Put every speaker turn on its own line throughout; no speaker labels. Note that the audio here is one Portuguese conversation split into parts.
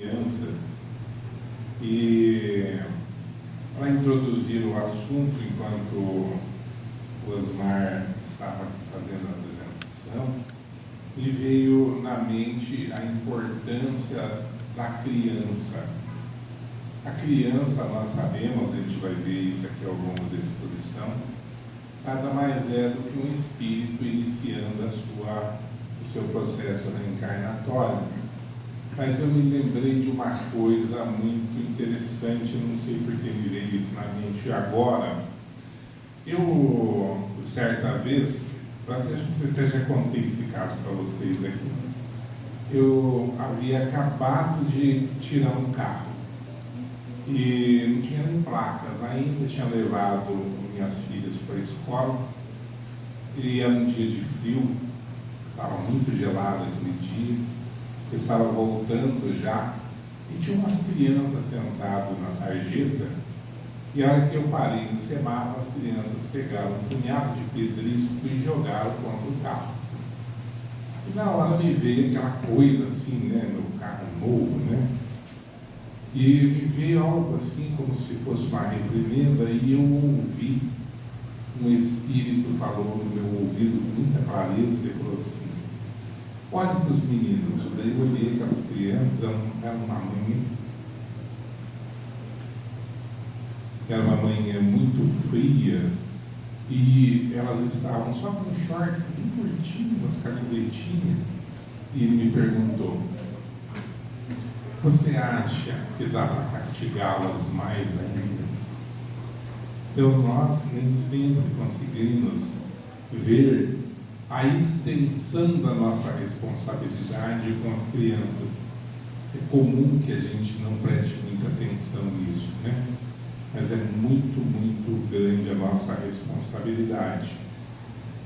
crianças. E para introduzir o assunto, enquanto o Osmar estava fazendo a apresentação, me veio na mente a importância da criança. A criança, nós sabemos, a gente vai ver isso aqui ao longo da exposição, nada mais é do que um espírito iniciando o seu processo reencarnatório. Mas eu me lembrei de uma coisa muito interessante, não sei porque me veio isso na mente agora. Eu, certa vez, até já contei esse caso para vocês aqui, eu havia acabado de tirar um carro e não tinha nem placas ainda, tinha levado minhas filhas para a escola, e era um dia de frio, estava muito gelado aquele dia. Eu estava voltando já e tinha umas crianças sentadas na sarjeta, e a hora que eu parei no semáforo, as crianças pegaram um punhado de pedrisco e jogaram contra o carro. E na hora me veio aquela coisa assim, né, no carro novo, né? E me veio algo assim como se fosse uma reprimenda, e eu ouvi um espírito falou no meu ouvido com muita clareza. Ele falou assim: olhe para os meninos. Daí eu olhei aquelas crianças, era uma manhã muito fria, e elas estavam só com shorts bem curtinhos, umas camisetinhas, e ele me perguntou: você acha que dá para castigá-las mais ainda? Então nós nem sempre conseguimos ver a extensão da nossa responsabilidade com as crianças. É comum que a gente não preste muita atenção nisso, né? Mas é muito, muito grande a nossa responsabilidade.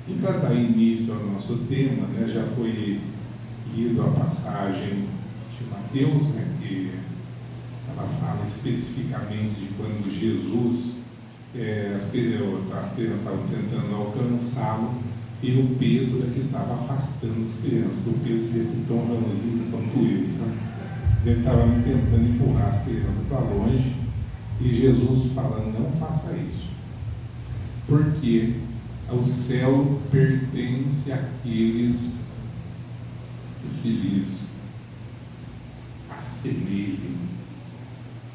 E para dar início ao nosso tema, né, já foi lido a passagem de Mateus, né, que ela fala especificamente de quando Jesus, as crianças estavam tentando alcançá-lo, e o Pedro é que estava afastando as crianças, porque o Pedro devia ser tão ranzinho quanto eu, sabe? Ele estava tentando empurrar as crianças para longe, e Jesus fala: não faça isso, porque o céu pertence àqueles que se lhes assemelhem.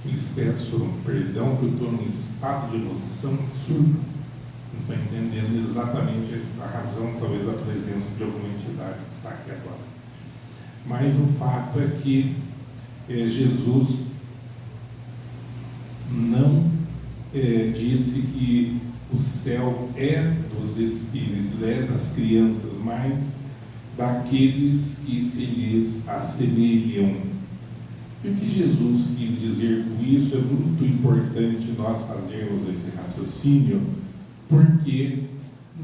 Eles peçam perdão, que eu estou num estado de emoção absurdo. Não estou entendendo exatamente a razão, talvez a presença de alguma entidade que está aqui agora. Mas o fato é que Jesus não disse que o céu é dos espíritos, é das crianças, mas daqueles que se lhes assemelham. E o que Jesus quis dizer com isso é muito importante nós fazermos esse raciocínio, porque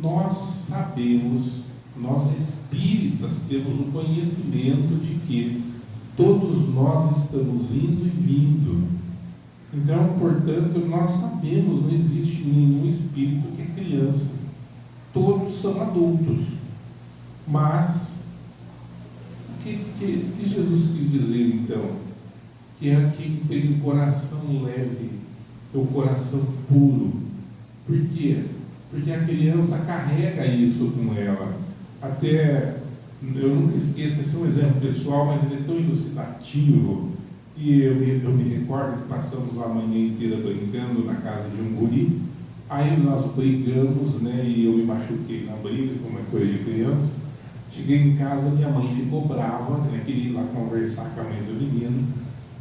nós sabemos, nós espíritas temos o conhecimento de que todos nós estamos indo e vindo. Então, portanto, nós sabemos, não existe nenhum espírito que é criança, todos são adultos. Mas o que Jesus quis dizer então? Que é quem tem o coração leve, o coração puro. Por quê? Porque a criança carrega isso com ela. Até, eu nunca esqueço, esse é um exemplo pessoal, mas ele é tão elucidativo, e eu me recordo que passamos lá a manhã inteira brincando na casa de um guri. Aí nós brigamos, né, e eu me machuquei na briga, como é coisa de criança. Cheguei em casa, minha mãe ficou brava, né, queria ir lá conversar com a mãe do menino,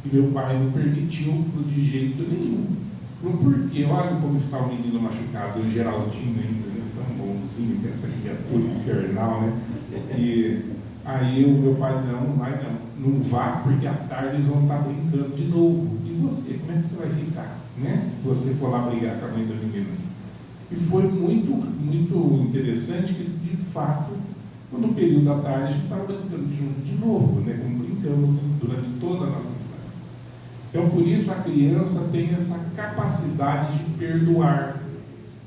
e meu pai não permitiu de jeito nenhum. Por quê? Olha como está o menino machucado, o Geraldinho ainda, né, tão bonzinho, que essa criatura infernal, né? E aí o meu pai: não vai não vá, porque à tarde eles vão estar brincando de novo. E você, como é que você vai ficar, né? Se você for lá brigar com a mãe do menino. E foi muito, muito interessante que, de fato, no período da tarde a gente estava brincando junto de novo, né? Como brincamos durante toda a nossa infância. Então, por isso a criança tem essa capacidade de perdoar,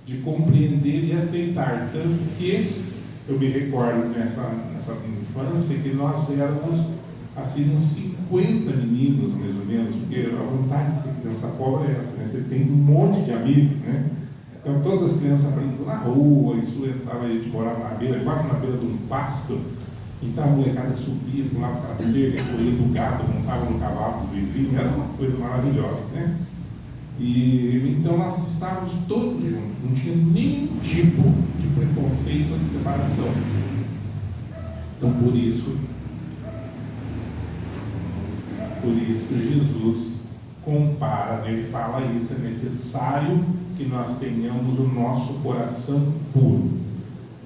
de compreender e aceitar. Tanto que eu me recordo nessa infância que nós éramos assim uns 50 meninos, né? pobre é essa, né? Você tem um monte de amigos, né? Então todas as crianças brincam na rua, isso entrava, a gente morava na beira, quase na beira de um pasto, então a molecada subia, pulava aquela cerca, corria do gado, montava no cavalo dos vizinhos, era uma coisa maravilhosa, né? E então nós estávamos todos juntos, não tinha nenhum tipo de preconceito ou de separação. Então por isso Jesus compara, né? Ele fala isso, é necessário que nós tenhamos o nosso coração puro.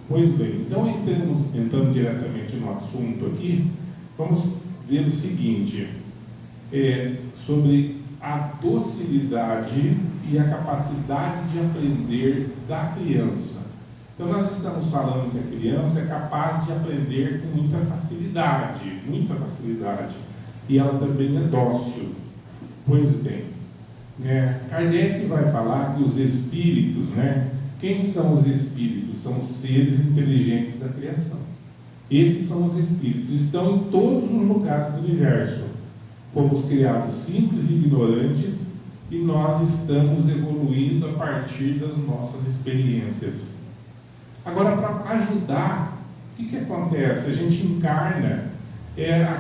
Pois bem, então entrando diretamente no assunto aqui, vamos ver o seguinte, sobre a docilidade e a capacidade de aprender da criança. Então nós estamos falando que a criança é capaz de aprender com muita facilidade, e ela também é dócil. Pois bem, Kardec vai falar que os espíritos, quem são os espíritos? São os seres inteligentes da criação. Esses são os espíritos, estão em todos os lugares do universo. Fomos criados simples e ignorantes e nós estamos evoluindo a partir das nossas experiências. Agora, para ajudar, o que acontece? A gente encarna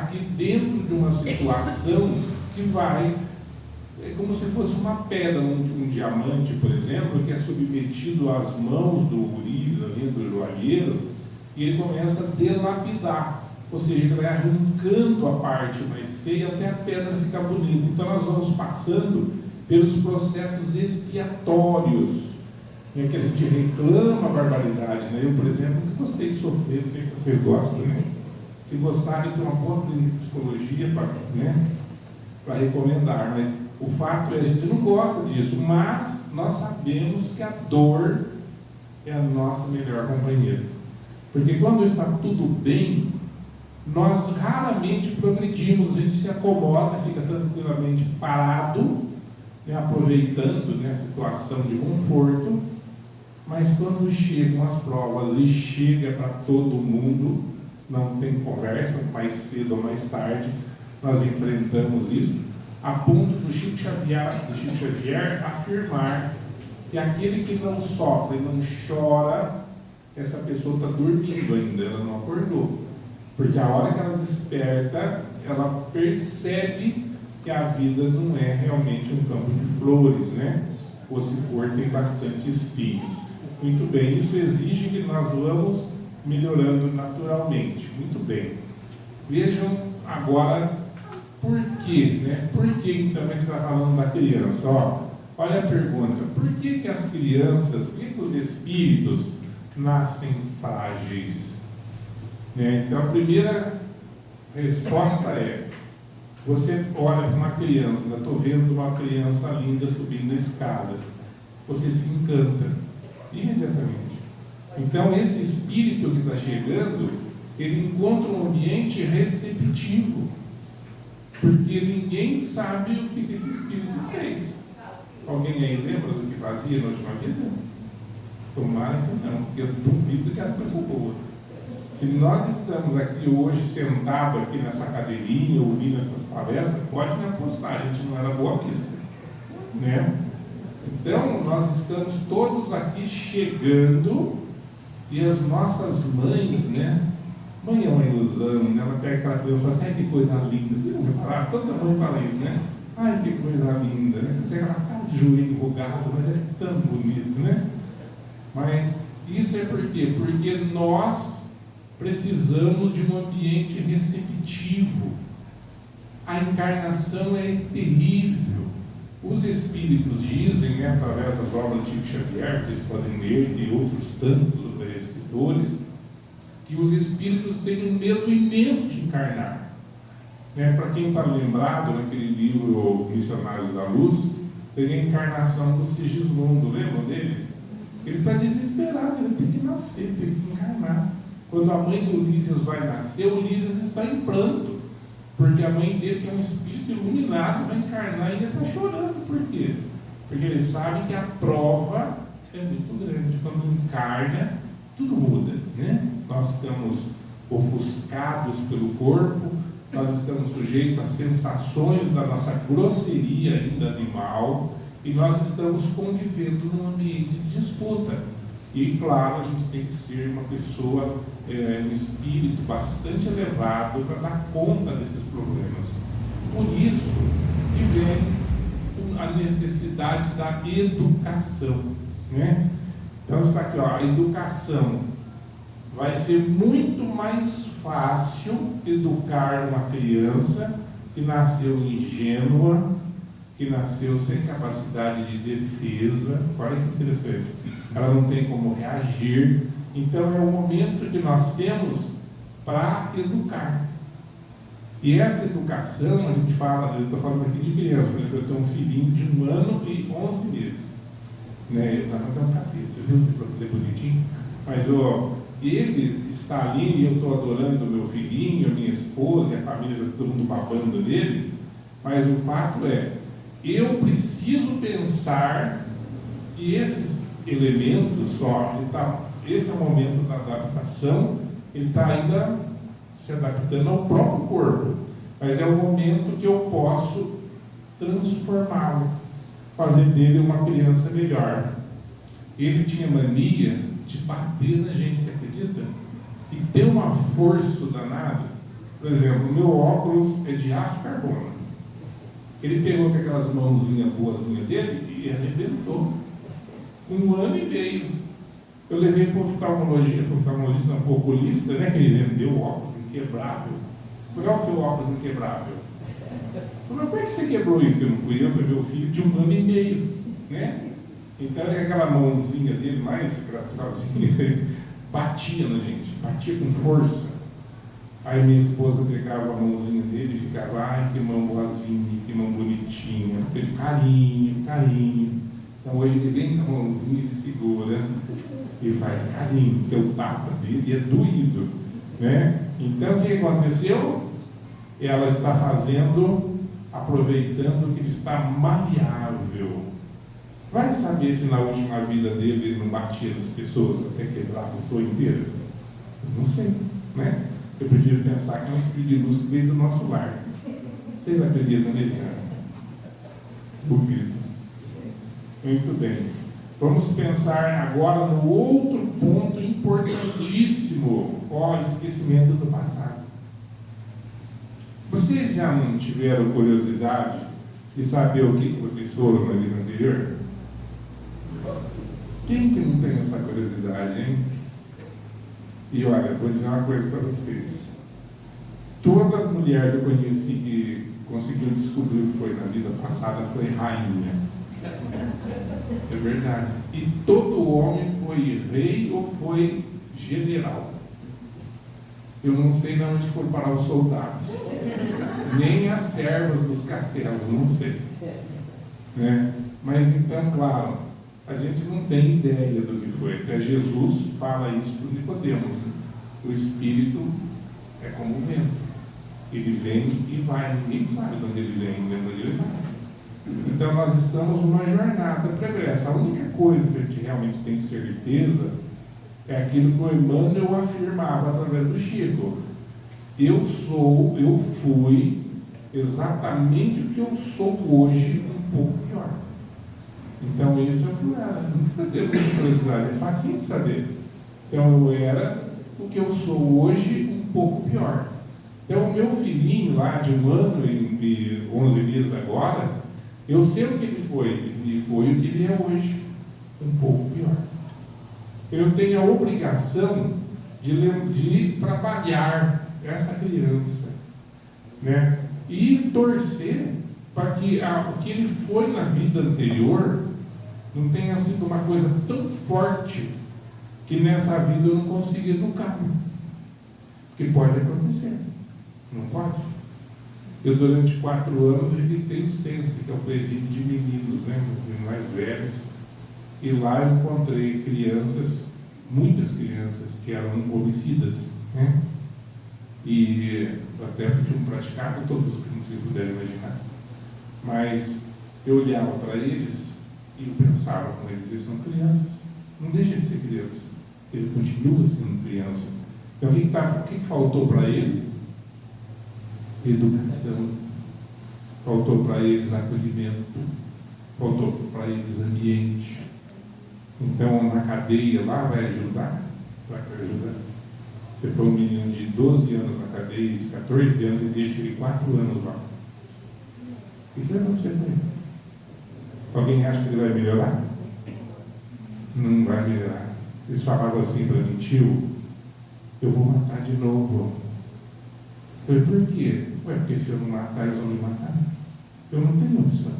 aqui dentro de uma situação que vai, é como se fosse uma pedra, um diamante, por exemplo, que é submetido às mãos do guri, do joalheiro, e ele começa a delapidar, ou seja, ele vai arrancando a parte mais feia até a pedra ficar bonita. Então nós vamos passando pelos processos expiatórios, que a gente reclama a barbaridade, Eu, por exemplo, nunca gostei de sofrer, não sei se vocês gostam, Se gostarem, tem uma boa clínica de psicologia para recomendar, mas o fato é, a gente não gosta disso, mas nós sabemos que a dor é a nossa melhor companheira. Porque quando está tudo bem, nós raramente progredimos, a gente se acomoda, fica tranquilamente parado, aproveitando a situação de conforto, mas quando chegam as provas e chega para todo mundo, não tem conversa, mais cedo ou mais tarde, nós enfrentamos isso, a ponto do Chico Xavier afirmar que aquele que não sofre, não chora, essa pessoa está dormindo ainda, ela não acordou. Porque a hora que ela desperta, ela percebe que a vida não é realmente um campo de flores, Ou se for, tem bastante espinho. Muito bem, isso exige que nós vamos melhorando naturalmente. Muito bem. Vejam agora por quê, Por que então a gente está falando da criança? Olha a pergunta, por que as crianças, por que os espíritos nascem frágeis? Então a primeira resposta é, você olha para uma criança, estou vendo uma criança linda subindo a escada, você se encanta imediatamente. Então esse espírito que está chegando, ele encontra um ambiente receptivo, porque ninguém sabe o que esse espírito fez. Alguém aí lembra do que fazia na última vida? Tomara que não, porque eu duvido que era coisa boa. Se nós estamos aqui hoje, sentados aqui nessa cadeirinha, ouvindo essas palestras, pode me apostar, a gente não era boa vista, Então, nós estamos todos aqui chegando, e as nossas mães, Mãe é uma ilusão, ela pega aquela criança e fala assim, ai que coisa linda, vocês não repararam? Tanta mãe fala isso, Ai que coisa linda, Você é aquela cara de joelho enrugado, mas é tão bonito, Mas isso é por quê? Porque nós precisamos de um ambiente receptivo. A encarnação é terrível. Os espíritos dizem, através das obras de Chico Xavier, vocês podem ler, de outros tantos escritores, que os espíritos têm um medo imenso de encarnar. Para quem está lembrado, naquele livro Missionários da Luz, tem a encarnação do Sigismundo, lembram dele? Ele está desesperado, ele tem que nascer, tem que encarnar. Quando a mãe do Ulisses vai nascer, o Ulisses está em pranto, porque a mãe dele, que é um espírito iluminado, vai encarnar e ele está chorando. Por quê? Porque ele sabe que a prova é muito grande. Quando encarna, tudo muda, Nós estamos ofuscados pelo corpo, nós estamos sujeitos às sensações da nossa grosseria ainda animal, e nós estamos convivendo num ambiente de disputa. E, claro, a gente tem que ser uma pessoa, um espírito bastante elevado para dar conta desses problemas. Por isso que vem a necessidade da educação, né? Então está aqui, ó, a educação. Vai ser muito mais fácil educar uma criança que nasceu ingênua, que nasceu sem capacidade de defesa. Olha que interessante. Ela não tem como reagir. Então é o momento que nós temos para educar. E essa educação, a gente fala, eu estou falando aqui de criança, por exemplo, eu tenho um filhinho de 1 ano e 11 meses. Né? Não tem um capítulo, viu? Se for bonitinho. Mas ele está ali e eu estou adorando o meu filhinho, a minha esposa e a família, todo mundo babando nele. Mas o fato é, eu preciso pensar que esses elementos, esse é o momento da adaptação, ele está ainda se adaptando ao próprio corpo, mas é o momento que eu posso transformá-lo, fazer dele uma criança melhor. Ele tinha mania de bater na gente, você acredita? E ter uma força danada. Por exemplo, o meu óculos é de aço carbono. Ele pegou com aquelas mãozinhas boazinhas dele e arrebentou. 1 ano e meio. Eu levei para o oftalmologista, não, para o oculista, né, que ele vendeu o óculos inquebrável. Falei, olha o seu óculos inquebrável. Falei, mas como é que você quebrou isso? Eu não fui eu, foi meu filho de 1 ano e meio, né? Então, aquela mãozinha dele, mais gratuitosinha, batia na gente, batia com força. Aí minha esposa pegava a mãozinha dele e ficava, ai, que mão boazinha, que mão bonitinha, aquele carinho, carinho. Então hoje ele vem com a mãozinha, ele segura e faz carinho, porque o tapa dele é doído, né? Então o que aconteceu? Ela está aproveitando que ele está maleável. Vai saber se na última vida dele ele não batia nas pessoas até quebrar o show inteiro? Eu não sei, né? Eu prefiro pensar que é um espírito de luz que veio do nosso lar. Vocês acreditam nisso? Duvido. Muito bem. Vamos pensar agora no outro ponto importantíssimo. Esquecimento do passado. Vocês já não tiveram curiosidade de saber o que vocês foram na vida anterior? Quem que não tem essa curiosidade, hein? E olha, vou dizer uma coisa para vocês. Toda mulher que eu conheci que conseguiu descobrir o que foi na vida passada foi rainha. É verdade. E todo homem foi rei ou foi general. Eu não sei de onde foram parar os soldados. Nem as servas dos castelos, não sei. Né? Mas então, claro, a gente não tem ideia do que foi. Até Jesus fala isso para Nicodemos. Né? O Espírito é como o vento. Ele vem e vai. Ninguém sabe de onde ele vem, de onde ele vai. Então nós estamos numa jornada pregressa. A única coisa que a gente realmente tem certeza é aquilo que o Emmanuel afirmava através do Chico. Eu fui exatamente o que eu sou hoje, um pouco pior. Então isso é o que eu era. Não precisa ter muita curiosidade, é fácil de saber. Então eu era o que eu sou hoje, um pouco pior. Então o meu filhinho lá de 1 ano e 11 meses agora, eu sei o que ele foi. Ele foi o que ele é hoje, um pouco pior. Eu tenho a obrigação de trabalhar essa criança, né? E torcer para que o que ele foi na vida anterior não tenha sido uma coisa tão forte que nessa vida eu não consiga educá-lo. Porque pode acontecer, não pode? Eu, durante 4 anos, visitei o Sense, que é o presídio de meninos, né, mais velhos, e lá eu encontrei crianças, muitas crianças, que eram homicidas, né? E até tinham praticado todos os crimes que vocês puderem imaginar. Mas eu olhava para eles e eu pensava com eles, eles são crianças, não deixa de ser criança, ele continua sendo criança. Então o que faltou para ele? educação, faltou para eles acolhimento, faltou para eles ambiente. Então, na cadeia lá vai ajudar? Será que vai ajudar? Você põe um menino de 12 anos na cadeia, de 14 anos, e deixa ele 4 anos lá. O que vai acontecer com ele? Alguém acha que ele vai melhorar? Não vai melhorar. Eles falavam assim para mim: tio, eu vou matar de novo. Eu falei: por quê? Ué, porque se eu não matar, eles vão me matar. Eu não tenho opção.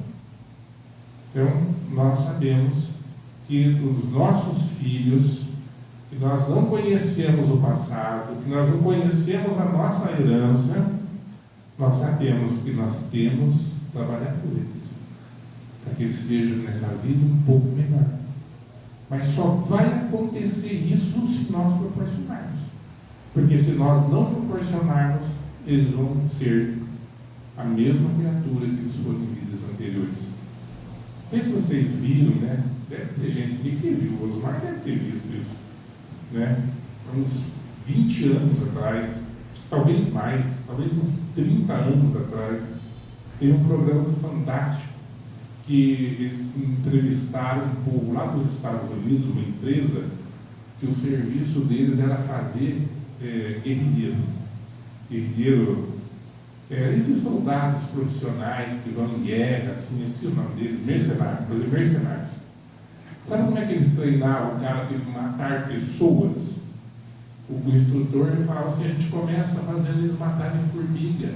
Então, nós sabemos que os nossos filhos, que nós não conhecemos o passado, que nós não conhecemos a nossa herança, nós sabemos que nós temos que trabalhar por eles, para que eles sejam nessa vida um pouco melhor. Mas só vai acontecer isso se nós proporcionarmos. Porque se nós não proporcionarmos, eles vão ser a mesma criatura que eles foram em vidas anteriores. Não sei se vocês viram, né? Deve ter gente aqui que viu, o Osmar deve ter visto isso, né? Há uns 20 anos atrás, talvez mais, talvez uns 30 anos atrás, teve um programa do Fantástico, que eles entrevistaram um povo lá dos Estados Unidos, uma empresa, que o serviço deles era fazer guerrilheiro. Esses soldados profissionais que vão em guerra, assim, eu esqueci o nome deles, mercenários. Sabe como é que eles treinavam o cara para matar pessoas? O instrutor falava assim: a gente começa fazendo eles matarem formiga,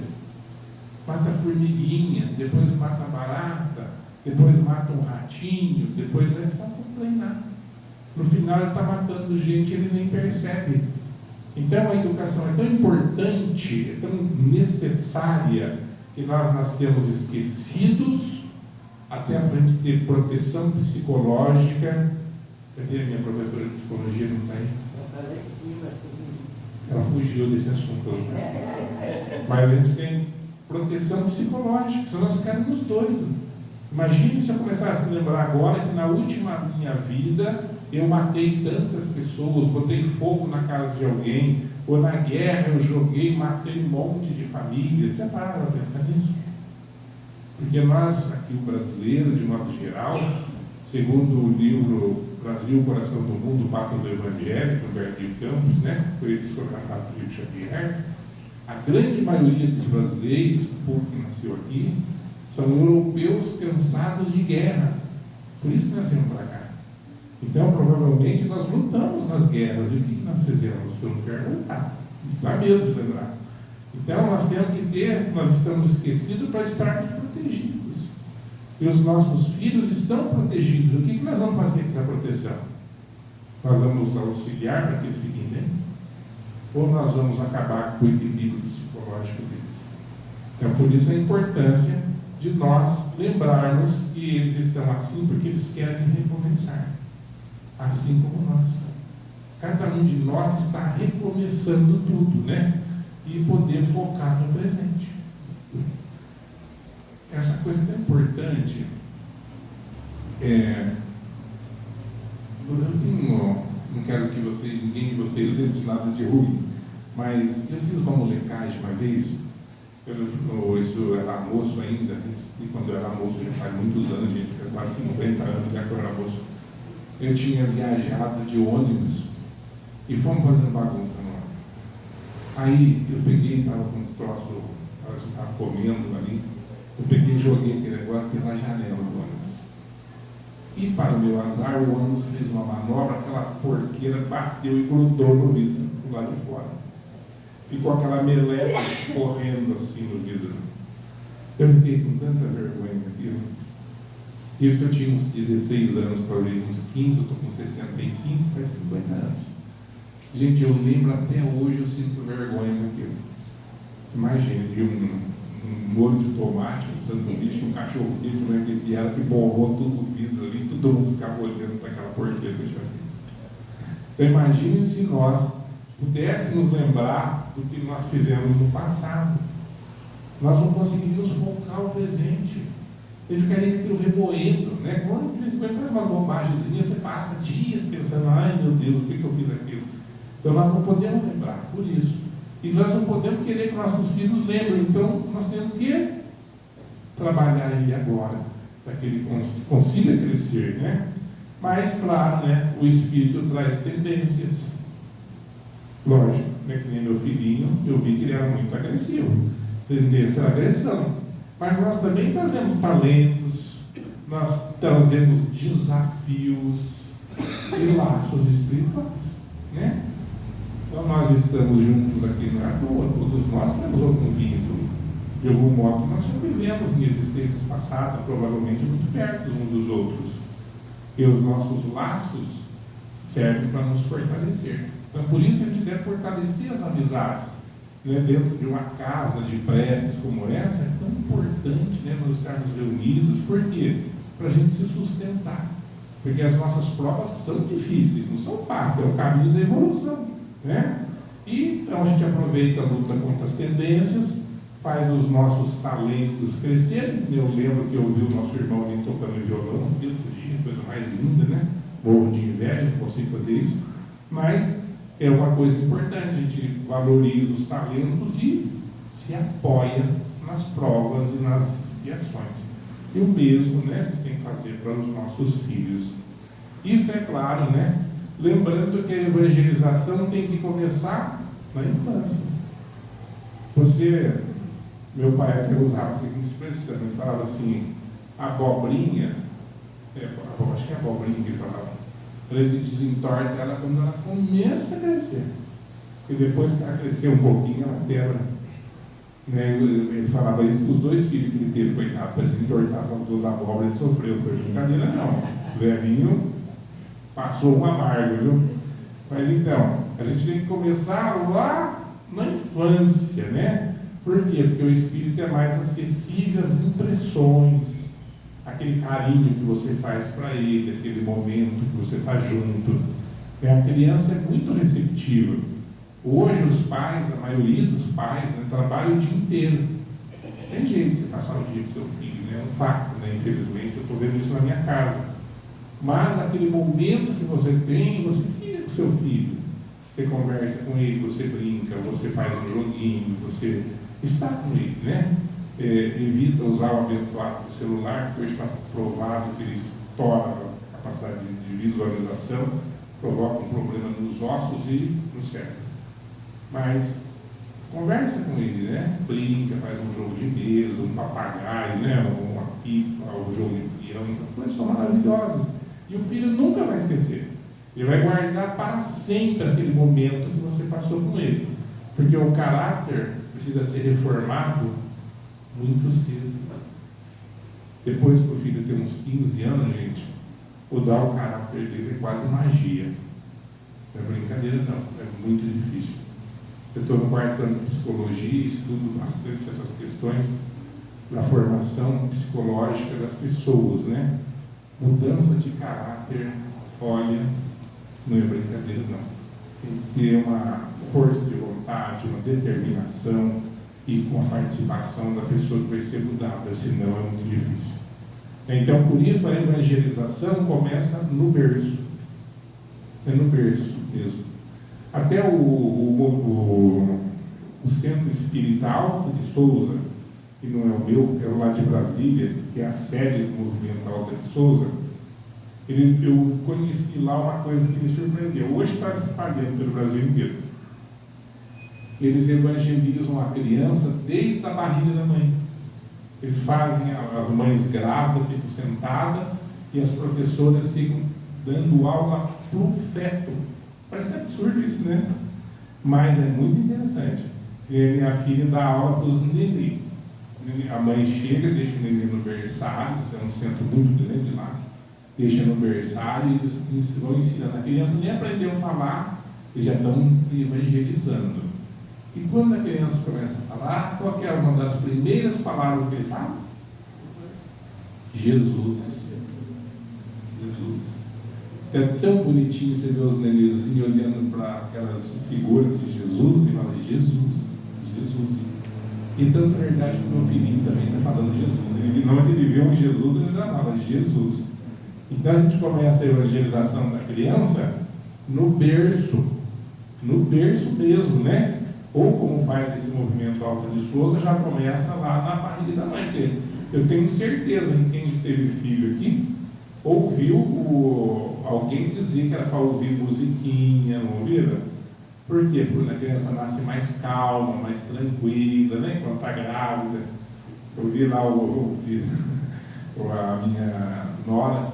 mata formiguinha, depois mata barata, depois mata um ratinho, depois é só treinar. No final ele está matando gente, ele nem percebe. Então a educação é tão importante, é tão necessária, que nós nascemos esquecidos, até para a gente ter proteção psicológica. Cadê a minha professora de psicologia? Não está aí? Ela fugiu desse assunto, né? Mas a gente tem proteção psicológica, senão nós ficamos doidos. Imagine se eu começasse a lembrar agora que na última minha vida eu matei tantas pessoas, botei fogo na casa de alguém, ou na guerra eu joguei, matei um monte de famílias. Você para para pensar nisso? Porque nós, aqui o brasileiro, de modo geral, segundo o livro Brasil, Coração do Mundo, Pátria do Evangelho, de Humberto de Campos, né, foi psicografado por Chico Xavier, a grande maioria dos brasileiros, do povo que nasceu aqui, são europeus cansados de guerra. Por isso que nós viemos para cá. Então, provavelmente, nós lutamos nas guerras. E o que nós fizemos? Eu não quero lutar. Dá medo de lembrar. Então, nós temos que nós estamos esquecidos para estarmos protegidos. E os nossos filhos estão protegidos. O que nós vamos fazer com essa proteção? Nós vamos auxiliar para que eles fiquem bem? Ou nós vamos acabar com o equilíbrio psicológico deles? Então, por isso a importância de nós lembrarmos que eles estão assim porque eles querem recomeçar, assim como nós. Cada um de nós está recomeçando tudo, né? E poder focar no presente. Essa coisa tão importante. Não quero que ninguém de vocês lembre de nada de ruim, mas eu fiz uma molecagem uma vez. Isso era moço ainda, e quando eu era moço já faz muitos anos, gente, faz quase 50 anos já que eu era moço. Eu tinha viajado de ônibus e fomos fazendo bagunça no ônibus. Aí eu peguei, estava com uns troços, estava comendo ali, eu peguei e joguei aquele negócio pela janela do ônibus. E para o meu azar, o ônibus fez uma manobra, aquela porqueira bateu e grudou no vidro, do lado de fora. Ficou aquela meleca escorrendo assim no vidro. Eu fiquei com tanta vergonha daquilo. Isso eu tinha uns 16 anos, talvez uns 15, eu estou com 65, faz 50 anos. Gente, eu lembro até hoje, eu sinto vergonha daquilo. Imagina, de um molho de tomate, um sanduíche, um cachorro quente, não lembro que era, que borrou todo o vidro ali, todo mundo ficava olhando para aquela porqueira que eu tinha feito. Então imagine se nós pudéssemos lembrar do que nós fizemos no passado. Nós não conseguiríamos focar o presente. Ele ficaria aquilo remoendo, né? Quando de vez em quando faz umas bobagemzinhas, você passa dias pensando: ai meu Deus, por que eu fiz aquilo? Então nós não podemos lembrar, por isso. E nós não podemos querer que nossos filhos lembrem, então nós temos que trabalhar ele agora, para que ele consiga crescer, né? Mas, claro, né, o Espírito traz tendências. Lógico, né, que nem meu filhinho, eu vi que ele era muito agressivo. Tendência à agressão. Mas nós também trazemos talentos, nós trazemos desafios e laços espirituais, né? Então nós estamos juntos aqui, não é à toa, todos nós temos algum vínculo. De algum modo nós já vivemos em existências passadas, provavelmente muito perto uns dos outros. E os nossos laços servem para nos fortalecer. Então por isso a gente deve fortalecer as amizades, né? Dentro de uma casa de preces como essa, é tão importante, né, nós estarmos reunidos. Por quê? Para a gente se sustentar. Porque as nossas provas são difíceis, não são fáceis, é o caminho da evolução, né? E então a gente aproveita a luta contra as tendências, faz os nossos talentos crescerem. Eu lembro que eu vi o nosso irmão ali tocando violão, aqui outro dia, coisa mais linda, né? Morro de inveja, não consigo fazer isso, mas é uma coisa importante, a gente valoriza os talentos e se apoia nas provas e nas expiações. E o mesmo, né, a gente tem que fazer para os nossos filhos. Isso é claro, né? Lembrando que a evangelização tem que começar na infância. Meu pai até usava a seguinte expressão, ele falava assim, abobrinha, acho que é abobrinha que ele falava, ele desentorta ela quando ela começa a crescer. E depois que ela crescer um pouquinho, ela quebra. Né? Ele falava isso para os dois filhos que ele teve, coitado, para desentortar as duas abóboras, ele sofreu. Foi brincadeira, não. O velhinho passou um amargo, viu? Mas então, a gente tem que começar lá na infância, né? Por quê? Porque o espírito é mais acessível às impressões, aquele carinho que você faz para ele, aquele momento que você está junto. A criança é muito receptiva. Hoje os pais, a maioria dos pais, né, trabalham o dia inteiro. Tem jeito de você passar o dia com seu filho, né? É um fato, né? Infelizmente, eu estou vendo isso na minha casa. Mas aquele momento que você tem, você fica com seu filho. Você conversa com ele, você brinca, você faz um joguinho, você está com ele, né? Evita usar o abençoado do celular, porque hoje está provado que ele estoura a capacidade de visualização, provoca um problema nos ossos e no cérebro. Mas conversa com ele, né? Brinca, faz um jogo de mesa, um papagaio, né? Uma pipa, um jogo de piano, coisas são maravilhosas. E o filho nunca vai esquecer. Ele vai guardar para sempre aquele momento que você passou com ele. Porque o caráter precisa ser reformado muito cedo. Depois que o filho tem uns 15 anos, gente, mudar o caráter dele é quase magia. Não é brincadeira, não. É muito difícil. Eu estou no quarto ano de psicologia, estudo bastante essas questões da formação psicológica das pessoas, né? Mudança de caráter, olha, não é brincadeira, não. Tem que ter uma força de vontade, uma determinação e com a participação da pessoa que vai ser mudada, senão é muito difícil. Então, por isso, a evangelização começa no berço. É no berço mesmo. Até o Centro Espírita Alta de Souza, que não é o meu, é o lá de Brasília, que é a sede do movimento Alta de Souza, eu conheci lá uma coisa que me surpreendeu. Hoje está se espalhando pelo Brasil inteiro. Eles evangelizam a criança desde a barriga da mãe. Eles fazem, as mães grávidas ficam sentadas e as professoras ficam dando aula para o feto. Parece absurdo isso, né? Mas é muito interessante. Minha filha dá aula para os neném. A mãe chega, deixa o neném no berçário, é um centro muito grande lá, deixa no berçário e eles vão ensinando. A criança nem aprendeu a falar, eles já estão evangelizando. E quando a criança começa a falar, qual que é uma das primeiras palavras que ele fala? Jesus. Jesus. É tão bonitinho você ver os nenenzinhos olhando para aquelas figuras de Jesus e fala, Jesus, Jesus. E tanto é verdade que o meu filhinho também está falando Jesus. Onde ele vê um Jesus, ele já fala Jesus. Então a gente começa a evangelização da criança no berço mesmo, né? Ou como faz esse movimento Alta de Souza, já começa lá na barriga da mãe, porque eu tenho certeza que quem teve filho aqui ouviu alguém dizer que era para ouvir musiquinha, não ouviram? Por quê? Porque a criança nasce mais calma, mais tranquila, né? Quando está grávida. Eu vi lá o filho, a minha nora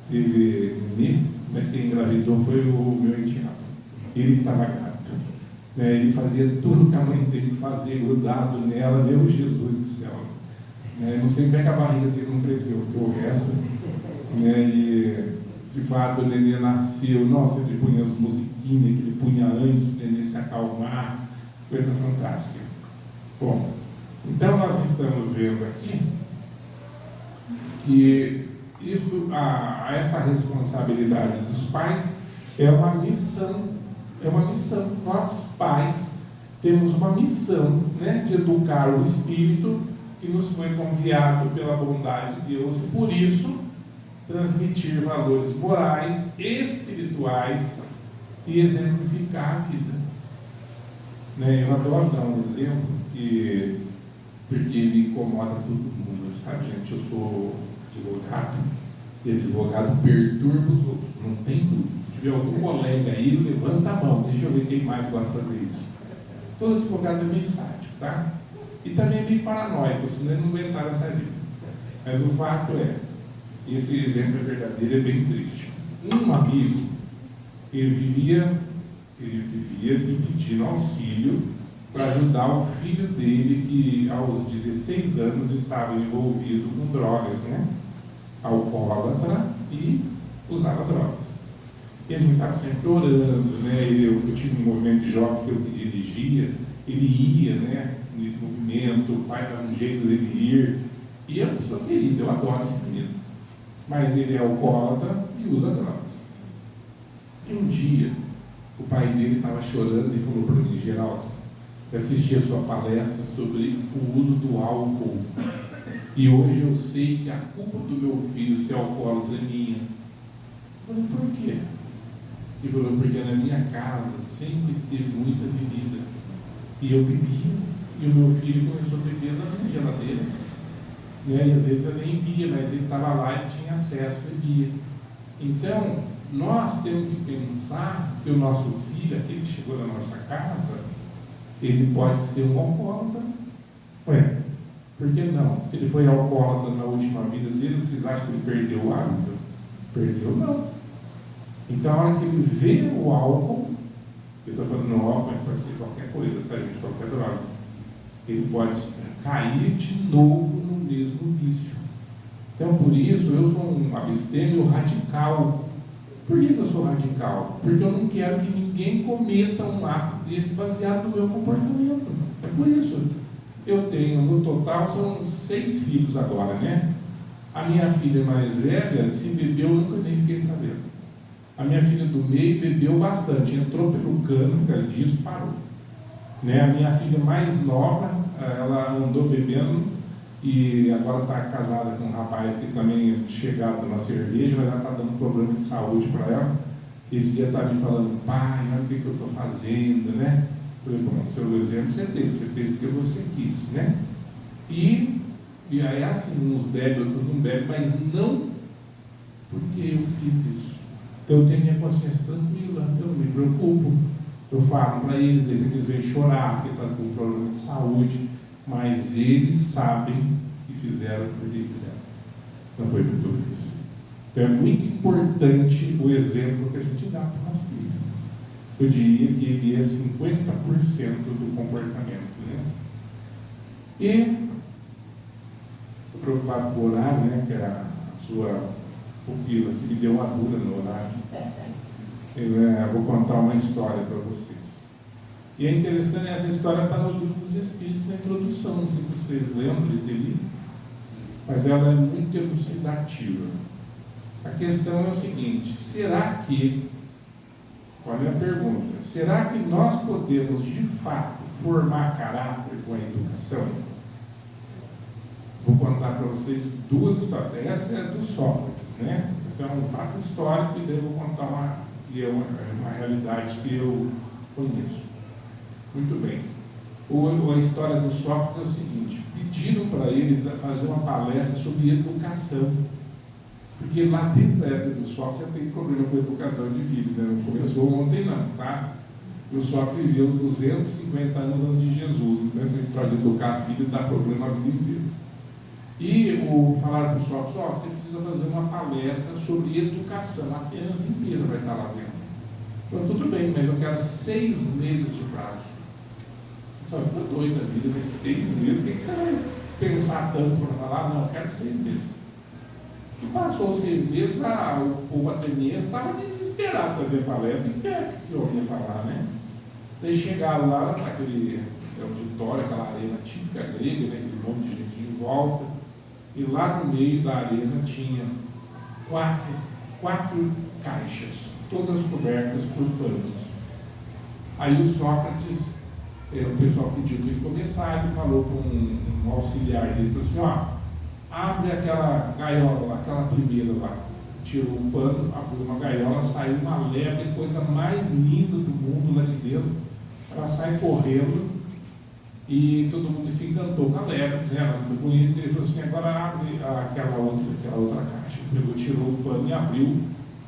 teve neném, mas quem engravidou foi o meu enteado. Ele que estava grávido. Né? Ele fazia tudo que a mãe dele fazia, grudado nela, meu Jesus do céu. Não sei como é que a barriga dele não cresceu, porque o resto, e de fato o neném nasceu, nossa, ele punha as musiquinhas que ele punha antes, o neném se acalmar, coisa fantástica. Bom, então nós estamos vendo aqui que essa responsabilidade dos pais é uma missão. Nós, pais, temos uma missão, né, de educar o espírito que nos foi confiado pela bondade de Deus, e por isso transmitir valores morais, espirituais e exemplificar a vida. Eu adoro dar um exemplo porque me incomoda todo mundo, sabe, gente? Eu sou advogado e advogado perturba os outros, não tem dúvida. Se tiver algum colega aí, levanta a mão, deixa eu ver quem mais gosta de fazer isso. Todo advogado é meio sádico, tá? E também é meio paranoico, senão ele não aguentar essa vida. Mas o fato é, esse exemplo é verdadeiro, é bem triste. Um amigo, ele vivia me pedindo auxílio para ajudar o filho dele, que aos 16 anos estava envolvido com drogas, né? Alcoólatra e usava drogas. E a gente estava sempre orando, né? Eu tive um movimento de jovens que eu que dirigia, ele ia, né, nesse movimento, o pai dava um jeito dele ir, e eu sou querido, eu adoro esse menino, mas ele é alcoólatra e usa drogas. E um dia, o pai dele estava chorando e falou para mim: Geraldo, eu assisti a sua palestra sobre o uso do álcool, e hoje eu sei que a culpa do meu filho ser alcoólatra é minha. Eu falei: por quê? Ele falou: porque na minha casa sempre teve muita bebida, e eu bebia, e o meu filho começou a beber na minha geladeira, né? E às vezes eu nem via, mas ele estava lá e tinha acesso, bebia. Então, nós temos que pensar que o nosso filho, aquele que chegou na nossa casa, ele pode ser um alcoólatra. Ué, por que não? Se ele foi alcoólatra na última vida dele, vocês acham que ele perdeu o hábito? Perdeu, não. Então, a hora que ele vê o álcool, eu estou falando no álcool, mas pode ser qualquer coisa, tá, gente? Qualquer droga. Ele pode cair de novo no mesmo vício. Então, por isso, eu sou um abstêmio radical. Por que eu sou radical? Porque eu não quero que ninguém cometa um ato desse baseado no meu comportamento. É por isso. Eu tenho, no total, são 6 filhos agora, né? A minha filha mais velha, se bebeu, eu nunca nem fiquei sabendo. A minha filha do meio bebeu bastante, entrou pelo cano, porque ela disparou. Né? A minha filha mais nova, ela andou bebendo e agora está casada com um rapaz que também é chegado na cerveja, mas ela está dando problema de saúde para ela. Esse dia está me falando: pai, olha o que eu estou fazendo, né? Eu falei: bom, seu exemplo você teve, você fez porque você quis, né? E aí assim, uns bebem, outros não bebem, mas não porque eu fiz isso. Então eu tenho minha consciência tranquila, eu não me preocupo. Eu falo para eles, de repente eles vêm chorar porque estão com um problema de saúde, mas eles sabem que fizeram porque quiseram. Não foi porque eu fiz. Então é muito importante o exemplo que a gente dá para o nosso filho. Eu diria que ele é 50% do comportamento, né? E estou preocupado com o horário, né? Que é a sua pupila que me deu uma dura no horário. Eu vou contar uma história para vocês. E é interessante, essa história está no Livro dos Espíritos, na introdução, não sei se vocês lembram de ter lido, mas ela é muito elucidativa. A questão é o seguinte: será que, olha a pergunta, será que nós podemos de fato formar caráter com a educação? Vou contar para vocês 2 histórias. Essa é do Sócrates, né? Esse é um fato histórico, e daí eu vou contar uma realidade que eu conheço. Muito bem. A história do Sócrates é o seguinte: pediram para ele fazer uma palestra sobre educação, porque lá desde a época do Sócrates já tem problema com a educação de filho, né? Não começou ontem não, tá? E o Sócrates viveu 250 anos antes de Jesus, então essa história de educar filho dá problema a vida inteira. E falaram para o Sócrates: você precisa fazer uma palestra sobre educação, apenas inteira vai estar lá dentro. Então, tudo bem, mas eu quero 6 meses de prazo. Só fica doido da vida, mas 6 meses, o que você vai pensar tanto para falar? Não, eu quero 6 meses. E passou os 6 meses, o povo ateniense estava desesperado para ver a palestra. O que será que esse homem ia falar, né? Daí chegaram lá naquele auditório, aquela arena típica grega, né? Aquele monte de gente em volta. E lá no meio da arena tinha quatro caixas, todas cobertas por panos. Aí o Sócrates, o pessoal pediu para ele começar, ele falou para um auxiliar dele, falou assim: abre aquela gaiola lá, aquela primeira lá. Tirou o pano, abriu uma gaiola, saiu uma lebre, coisa mais linda do mundo lá de dentro. Ela sai correndo e todo mundo se encantou com a lebre, né? Ela muito bonita. Ele falou assim: agora abre aquela outra caixa. Ele pegou, tirou o pano e abriu.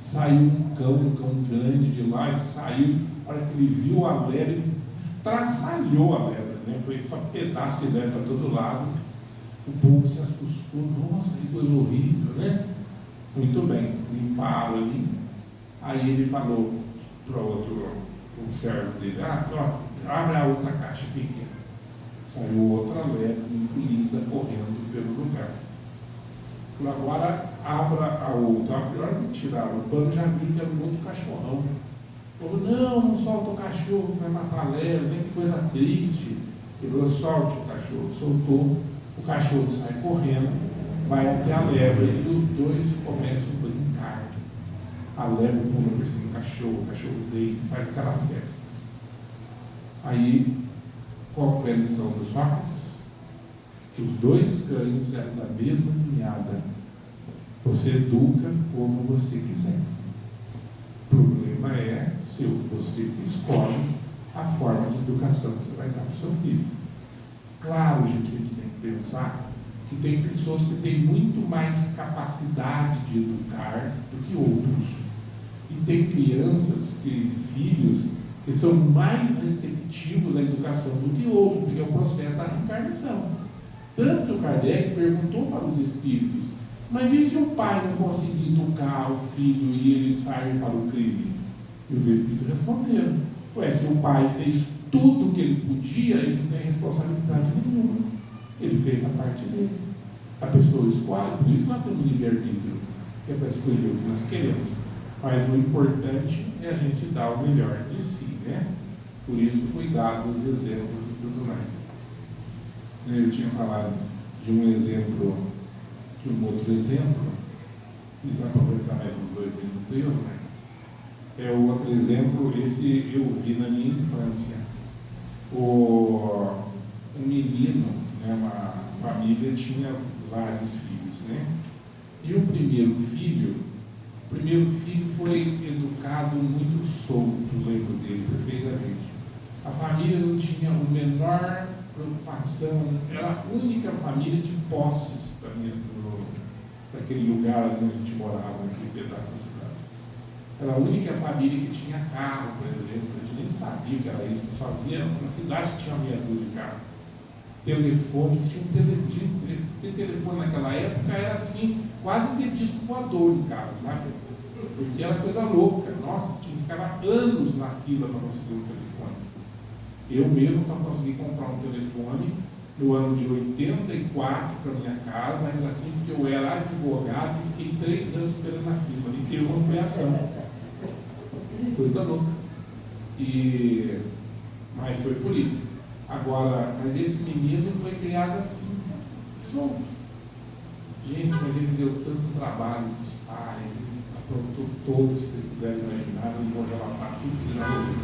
Saiu um cão grande de lá. Ele saiu, a hora que ele viu a lebre, ele estraçalhou a lebre, né? Foi para pedaço de lebre para todo lado. O povo se assustou: nossa, que coisa horrível, né? Muito bem, limparam ali. Aí ele falou para o servo dele: abre a outra caixa pequena. Saiu outra lebre muito linda correndo pelo lugar. Agora abra a outra. A hora que tiraram o pano, já viu que era um outro cachorrão. Falou: não solta o cachorro, vai matar a lebre, né? Que coisa triste. Ele falou: solte o cachorro. Soltou, o cachorro sai correndo, vai até a lebre e os dois começam a brincar. A lebre pula por cima do cachorro, o cachorro deita, faz aquela festa. Aí, qual foi a lição dos Sócrates? Os dois cães eram da mesma ninhada. Você educa como você quiser. O problema é se você que escolhe a forma de educação que você vai dar para o seu filho. Claro, gente, a gente tem que pensar que tem pessoas que têm muito mais capacidade de educar do que outros. E tem crianças, filhos, que são mais receptivos à educação do que outros, porque é o processo da reencarnação. Tanto Kardec perguntou para os espíritos: mas e se o pai não conseguir educar o filho e ele sair para o crime? E os espíritos responderam: se o pai fez tudo o que ele podia, ele não tem responsabilidade nenhuma. Ele fez a parte dele. A pessoa escolhe, por isso nós temos livre-arbítrio, que é para escolher o que nós queremos. Mas o importante é a gente dar o melhor de si, né? Por isso, cuidado dos exemplos e tudo mais. Eu tinha falado de um exemplo, de um outro exemplo, e para aproveitar mais uns 2 minutos, né? É o outro exemplo, esse eu vi na minha infância. Um menino, né, uma família tinha vários filhos, né? E o primeiro filho foi educado muito solto, lembro dele perfeitamente. A família não tinha a menor preocupação, era a única família de posses daquele lugar onde a gente morava, naquele pedaço da cidade. Era a única família que tinha carro, por exemplo. A gente nem sabia que era isso, só via na cidade que tinha meia dúzia de carro. Telefone, tinha telefone naquela época, era assim, quase ter disco voador em casa, sabe? Porque era coisa louca. Nossa, tinha que ficar anos na fila para conseguir um telefone. Eu mesmo, para conseguir comprar um telefone, no ano de 84 para minha casa, ainda assim, porque eu era advogado e fiquei 3 anos esperando na fila, e teve uma ampliação. Coisa louca. Mas foi por isso. Agora, mas esse menino foi criado assim, solto. Gente, mas ele deu tanto trabalho dos pais, ele aprontou todos que vocês puderem imaginar, eu não vou relatar tudo que ele já ouviu.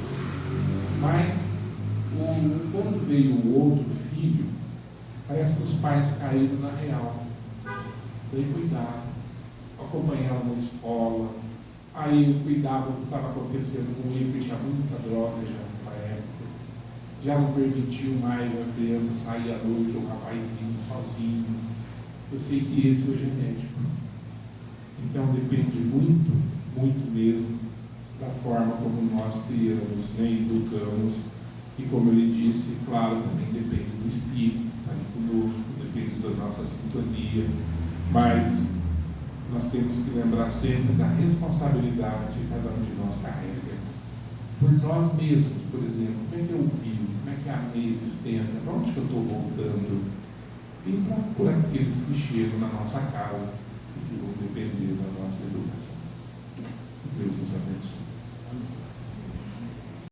Mas, quando veio o outro filho, parece que os pais caíram na real. Daí cuidaram, acompanharam na escola, aí cuidavam do que estava acontecendo com ele, porque tinha muita droga já naquela época. já não permitiu mais a criança sair à noite ou com o rapaizinho sozinho. Eu sei que esse hoje é médico. Então depende muito, muito mesmo da forma como nós criamos, né, educamos. E como ele disse, claro, também depende do Espírito que está ali conosco, depende da nossa sintonia. Mas nós temos que lembrar sempre da responsabilidade que cada um de nós carrega. Por nós mesmos, por exemplo, como é que eu vivo? Como é que é a minha existência? Para onde que eu estou voltando? E por aqueles que chegam na nossa casa e que vão depender da nossa educação. Que Deus nos abençoe. Amém.